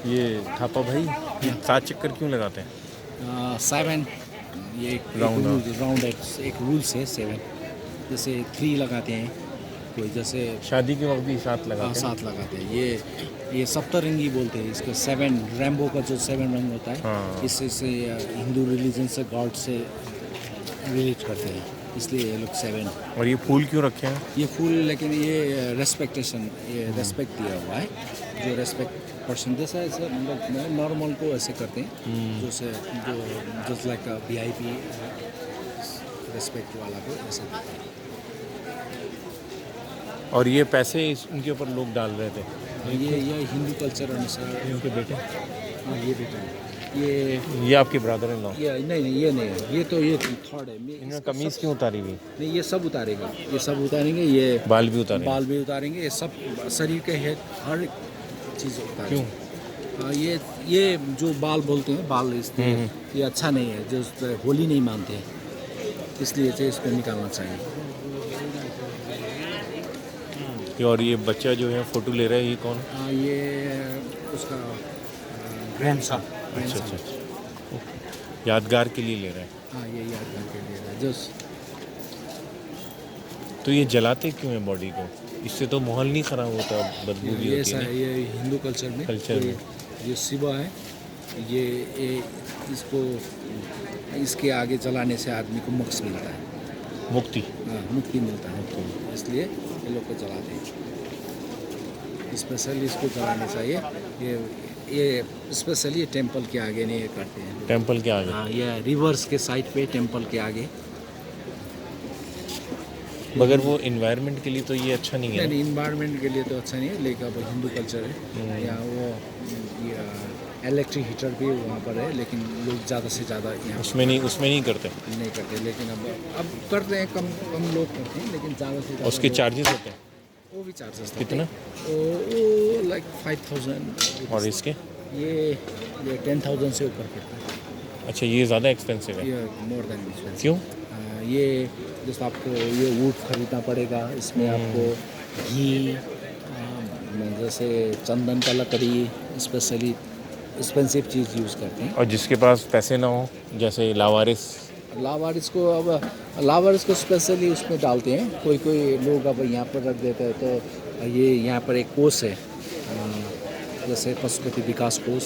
ये थापा भाई, ये 7 चक्कर क्यों लगाते हैं? 7 ये एक राउंड राउंड एक रूल्स है 7। जैसे 3 लगाते हैं कोई, जैसे शादी के वक्त भी 7 लगाते हैं। 7 लगाते हैं। ये सप्तरंगी बोलते हैं इसको। 7 रैम्बो का जो 7 रंग होता है, हाँ। इससे हिंदू रिलीजन से, गॉड से रिलेट करते हैं, इसलिए ये लोग 7। और ये फूल क्यों रखे हैं? ये फूल, लेकिन ये रेस्पेक्टेशन, ये रेस्पेक्ट दिया हुआ है। जो रेस्पेक्ट पर्सन जैसा ऐसे मतलब नॉर्मल को ऐसे करते हैं, जो जस्ट लाइक VIP रेस्पेक्ट वाला को ऐसे करते हैं। और ये पैसे उनके ऊपर लोग डाल रहे थे। ये हिंदू कल्चर अनुसार। उनके बेटे? हाँ, ये बेटा है। ये आपके ब्रदर इन लॉ? ये नहीं, ये नहीं है। ये थर्ड है। इन्होंने कमीज क्यों उतारी हुई? नहीं, ये सब उतारेगा, ये सब उतारेंगे। ये बाल भी उतारेंगे? बाल भी उतारेंगे। ये सब शरीर के हेड, हर एक चीज़ उतारेंगे। क्यों? ये जो बाल बोलते हैं, बाल इसलिए ये अच्छा नहीं है, जो होली नहीं मानते हैं, इसलिए तो इसको निकालना चाहिए। और ये बच्चा जो है फोटो ले रहा है, ये कौन? ये उसका ग्रैंडसन। अच्छा अच्छा अच्छा, यादगार के लिए ले रहा है। हाँ, ये यादगार के लिए है। जो तो ये जलाते क्यों है बॉडी को? इससे तो माहौल नहीं खराब होता, बदबू भी होती है ना? ये हिंदू कल्चर में ये शिवा है। ये इसको इसके आगे जलाने से आदमी को मोक्ष मिलता है, मुक्ति। हाँ, मुक्ति मिलता है। इसलिए ये लोग को जलाते हैं। स्पेशली इसको जलाना चाहिए। ये स्पेशली टेंपल के आगे नहीं करते हैं। टेंपल के आगे? हाँ, ये रिवर्स के साइड पे, टेंपल के आगे। मगर वो इन्वायरमेंट के लिए तो ये अच्छा नहीं है। नहीं, इन्वायरमेंट के लिए तो अच्छा नहीं है, लेकिन अब हिंदू कल्चर है। यहाँ वो इलेक्ट्रिक हीटर भी वहाँ पर है, लेकिन लोग ज़्यादा से ज़्यादा यहाँ उसमें नहीं करते। नहीं करते। लेकिन अब करते हैं, कम लोग करते हैं, लेकिन ज़्यादा से ज़्यादा। उसके चार्जेस होते हैं? वो भी चार्जेस कितना? वो लाइक 5000। और इसके? ये 10,000 से ऊपर पड़ता है। अच्छा, ये ज़्यादा एक्सपेंसिव है? ये मोर देन एक्सपेंसिव। क्यों? ये जैसे आपको ये वुड खरीदना पड़ेगा, इसमें आपको घी, जैसे चंदन का लकड़ी, स्पेशली एक्सपेंसिव चीज़ यूज़ करते हैं। और जिसके पास पैसे ना हो, जैसे लावारिस को स्पेशली उसमें डालते हैं। कोई लोग अब यहाँ पर रख देते हैं। तो ये यहाँ पर एक कोष है, जैसे पशुपति विकास कोष,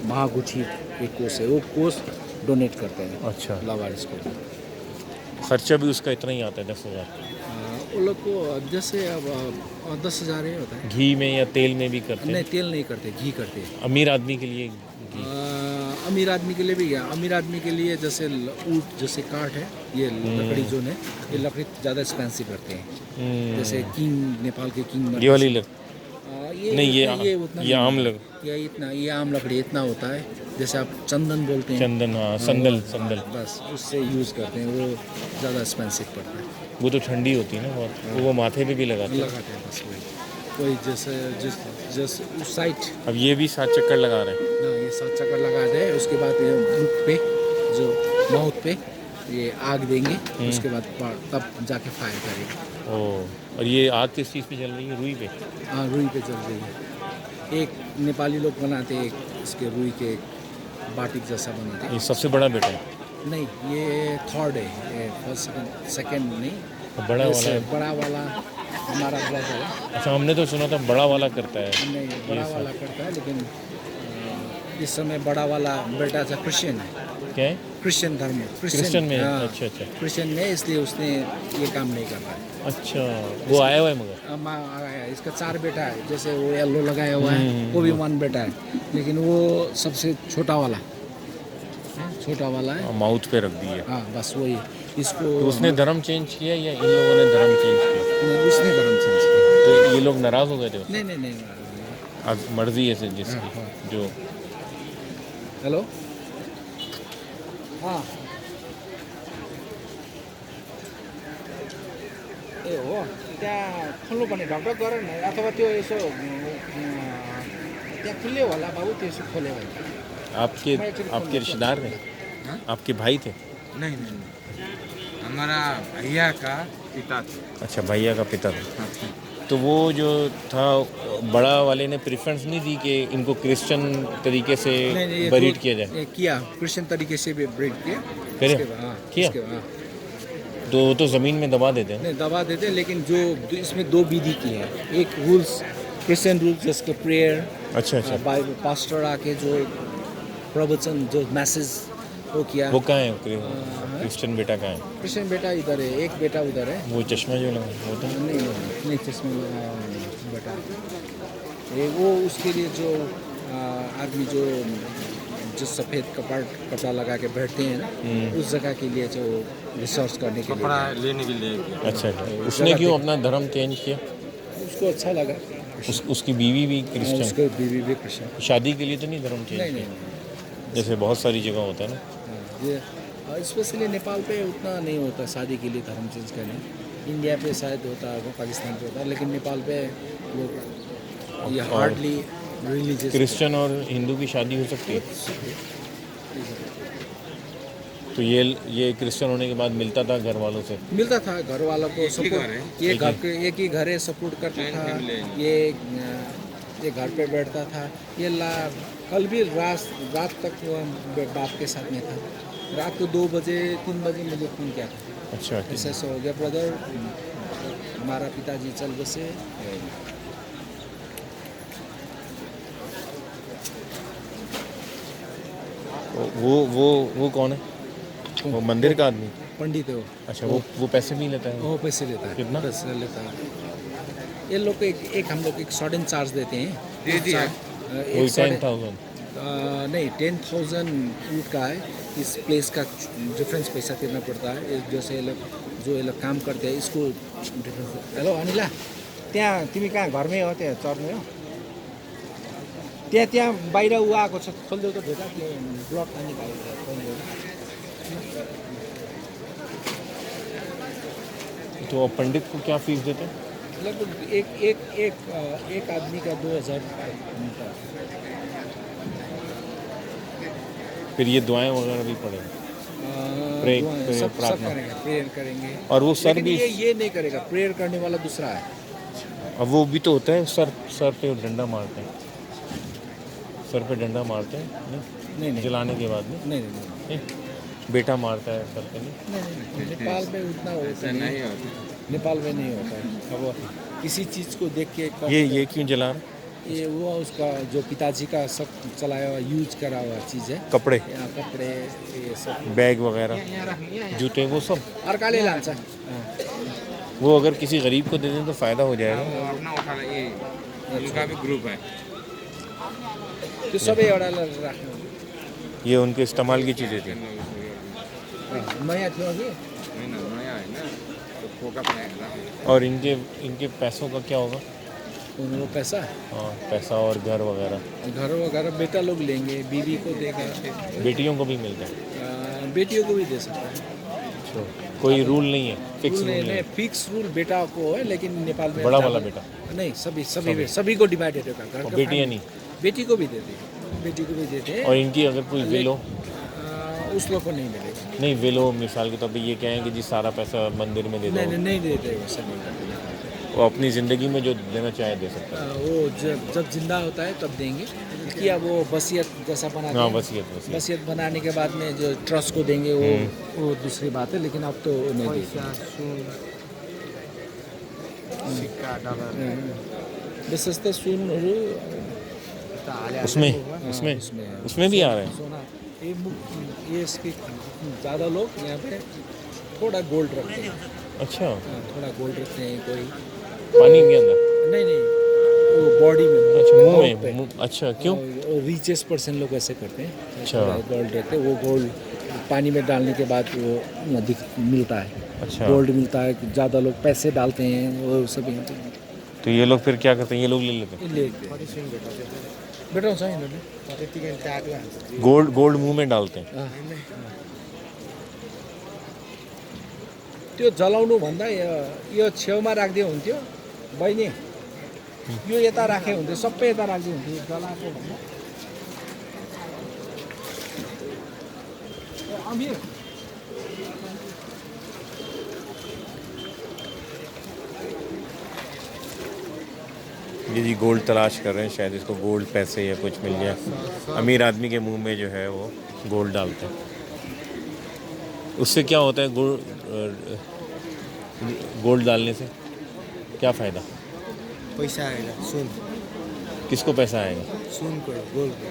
महागुठी एक कोष है, वो कोष डोनेट करते हैं। अच्छा। लावारिस को खर्चा भी उसका इतना ही आता है, 10,000? वो लोग को जैसे अब 10,000 ही होता है। घी में या तेल में भी करते हैं? नहीं, तेल नहीं करते, घी करते हैं। अमीर आदमी के लिए घी? अमीर आदमी के लिए भी है। अमीर आदमी के लिए जैसे ऊँट जैसे काठ है, ये लकड़ी जो है, ये लकड़ी ज़्यादा एक्सपेंसिव करते हैं। जैसे किंग, नेपाल के किंग ये वाली नहीं, ये उतना ये आम लग ये आम लकड़ी इतना होता है। जैसे आप चंदन बोलते हैं, चंदन, हाँ, संदल। बस उससे यूज़ करते हैं। वो ज़्यादा एक्सपेंसिव पड़ता है। वो तो ठंडी होती है ना बहुत, वो माथे पे भी लगाते हैं। बस वही जैसे उस साइड। अब ये भी 7 चक्कर लगा रहे हैं? हाँ, ये 7 चक्कर लगा दे। उसके बाद ये मुख पे, जो माउथ पे ये आग देंगे, उसके बाद तब जाके फायर करेंगे। ओह, और ये आग किस चीज़ पे चल रही है? रुई पे? हाँ, रुई पे चल रही है। एक नेपाली लोग बनाते हैं, इसके रुई के बाटिक जैसा बनाते हैं। ये सबसे बड़ा बेटा है? नहीं, ये थर्ड है। ये फर्स्ट सेकंड नहीं, बड़ा वाला है? बड़ा वाला हमारा ब्लड है। अच्छा, हमने तो सुना था बड़ा वाला करता है। नहीं, बड़ा वाला करता है, लेकिन इस समय बड़ा वाला बेटा था क्रिश्चियन है। क्या है? क्रिश्चियन धर्म में, क्रिश्चियन में? हाँ, अच्छा अच्छा क्रिश्चियन में, इसलिए उसने ये काम नहीं कर पाया। अच्छा, वो आया हुआ है मगर? इसका 4 बेटा है। जैसे वो येलो लगाया हुआ है, वो भी 1 बेटा है, लेकिन वो सबसे छोटा वाला है। माउथ पे रख दी है। हाँ, बस वही इसको। तो उसने धर्म चेंज किया या इन लोगों ने धर्म चेंज किया? उसने धर्म चेंज किया। तो ये लोग नाराज़ हो गए थे उससे? नहीं। अब मर्जी है जिसकी। जो हेलो, हाँ, ए हो त्यहाँ खोल्नुपर्ने ढकढक गरेर न, अथवा त्यो यसो त्यहाँ खुल्यो होला बाबु, त्यो यसो खोल्यो भने। आपके रिश्तेदार थे? हाँ? आपके भाई थे? नहीं, हमारा भैया का पिता था। अच्छा, भैया का पिता था। हाँ। तो वो जो था बड़ा वाले ने प्रेफरेंस नहीं दी कि इनको क्रिश्चियन तरीके से नहीं, ब्रीड किया जाए? ये किया क्रिश्चियन तरीके से भी ब्रीड किया। करे? इसके बाद हाँ, किया? इसके बाद हाँ। तो वो तो ज़मीन में दबा देते हैं। नहीं दबा देते, लेकिन जो इसमें दो विधि की है। एक रूल्स क्रिश्चियन रूल्स, जिसके प्रेयर, अच्छा अच्छा। बाइबल पास्टर आके जो प्रवचन, जो मैसेज वो किया। वो कहाँ है क्रिश्चियन बेटा कहाँ है? क्रिश्चियन बेटा इधर है, एक बेटा उधर है। वो चश्मा जो लगा वो तो नहीं चश्मे लगाया हुआ नहीं बेटा। ये वो उसके लिए जो आदमी जो सफ़ेद कपड़ा लगा के बैठते हैं ना, उस जगह के लिए जो रिसर्च करने के लिए लेने के लिए। अच्छा अच्छा। उसने क्यों अपना धर्म चेंज किया? उसको अच्छा लगा। उसकी बीवी भी क्रिश्चियन? उसको बीवी भी क्रिश्चियन। शादी के लिए तो नहीं धर्म चेंज नहीं किया? नहीं जैसे बहुत सारी जगह होता है ना। हाँ, ये स्पेशली नेपाल पे उतना नहीं होता शादी के लिए धर्म चेंज करने। इंडिया पे शायद होता है, पाकिस्तान पे होता है, लेकिन नेपाल पे लोग ये हार्डली रिलीजियस। क्रिश्चियन और हिंदू की शादी हो सकती है? तो ये क्रिश्चियन होने के बाद मिलता था घर वालों से? मिलता था घर वालों को सपोर्ट। ये एक घर के एक ही घर है, सपोर्ट करता था। ये घर पे बैठता था। ये कल भी रात तक वो बाप के साथ में था। रात को 2 बजे 3 बजे मुझे फ़ोन किया था। अच्छा ऐसा ऐसा हो गया ब्रदर, हमारा पिताजी चल बसे। वो कौन है? वो मंदिर का आदमी? पंडित है वो। अच्छा वो पैसे भी लेता है? वो पैसे लेता है। कितना? पैसे लेता है। ये लोग को एक हम लोग एक सडन चार्ज देते हैं। दे दिया। वही 10,000? नहीं 10,000 ऊट का है। इस प्लेस का डिफरेंस पैसा देना पड़ता है। जैसे ये लोग काम करते हैं इसको डिफरेंस। हेलो अनिला, त्यहाँ तिमी कहाँ घरमै हो? त्यहाँ चर्ने हो? त्यहाँ बाहिर ऊ आएको छ, खोलिदेऊ त भेटा त्यो ब्लड पानी तो पंडित को क्या फीस देते हैं? लगभग एक आदमी का 2,000 मिलता है। फिर ये दुआएं वगैरह भी पड़ेंगी? सब प्रार्थना करेंगे, प्रेयर करेंगे। और वो सर लेकिन भी ये नहीं करेगा, प्रेयर करने वाला दूसरा है। अब वो भी तो होता है सर पे डंडा मारते हैं? सर पे डंडा मारते हैं? नहीं जलाने के बाद नहीं नहीं? बेटा मारता है सर पे? नहीं नेपाल में उतना होता नहीं होता। नेपाल में नहीं होता है। अब किसी चीज़ को देख के ये क्यों जला रहा है? ये वो उसका जो पिताजी का सब चलाया हुआ यूज करा हुआ चीज़ है। कपड़े कपड़े ये सब, बैग वगैरह जूते वो सब? और काले लान्छ। वो अगर किसी गरीब को दे दें तो फ़ायदा हो जाएगा। अपना उठा ये उनका भी ग्रुप है। त्यो सबै एउटा राख्नु। ये उनके इस्तेमाल की चीज़ें थी? नयाँ थियो कि नया है ना, तो फोका बनाएगा। और इनके पैसों का क्या होगा? वो पैसा हाँ, पैसा और घर वगैरह बेटा लोग लेंगे, बीवी को देगा। बेटियों को भी मिलता है? बेटियों को भी दे सकता है। कोई रूल नहीं है? फिक्स रूल नहीं, फिक्स रूल बेटा को है, लेकिन नेपाल में बड़ा वाला बेटा नहीं, सभी को डिवाइडेड होगा। घर का बेटियाँ नहीं? बेटी को भी देते हैं, बेटी को भी देते हैं। और इनकी अगर कोई विल हो? उस लोग को नहीं मिलेगा। नहीं, विल हो मिसाल के तौर पे ये कहें कि जी सारा पैसा मंदिर में दे दो? नहीं देते, वैसे नहीं करते। वो अपनी ज़िंदगी में जो देना चाहे दे सकता है? वो जब जिंदा होता है तब देंगे। किया वो वसीयत जैसा बनाते हाँ, हैं। वसीयत बनाने के बाद में जो ट्रस्ट को देंगे वो दूसरी बात है, लेकिन अब तो नहीं देते। विशेष तो सुनहरू उसमें भी आ रहे हैं? सोना ये इसके ज़्यादा लोग यहाँ पे थोड़ा गोल्ड रखते हैं। अच्छा, थोड़ा गोल्ड रखते हैं। कोई पानी के अंदर? नहीं वो बॉडी में। अच्छा, मुंह में? अच्छा, क्यों? रिचेस्ट पर्सन लोग ऐसे करते हैं। अच्छा। गोल्ड रखते हैं, वो गोल्ड पानी में डालने के बाद वो मिलता है। अच्छा, गोल्ड मिलता है। ज़्यादा लोग पैसे डालते हैं, वो सब यहाँ पे। तो ये लोग फिर क्या करते हैं? ये लोग ले लेते हैं? बेटा हुन्छ यिनीहरूले गोल्ड मुंह में डालते हैं? त्यो जलाउनु भन्दा यो छेउमा राख्दै हुन्थ्यो बहिनी। यो यता राखे हुन्थ्यो, सबै यता राख्दै हुन्थ्यो जलाएको भन्दा। अमीर ये जी गोल्ड तलाश कर रहे हैं, शायद इसको गोल्ड पैसे या कुछ मिल जाए। अमीर आदमी के मुंह में जो है वो गोल्ड डालते हैं। उससे क्या होता है गोल्ड डालने से क्या फ़ायदा? पैसा आएगा सुन किसको पैसा आएगा? सुन को गोल को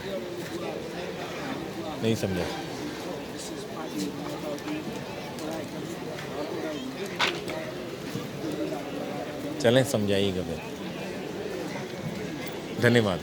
नहीं समझा। चलें समझाइएगा फिर। धन्यवाद।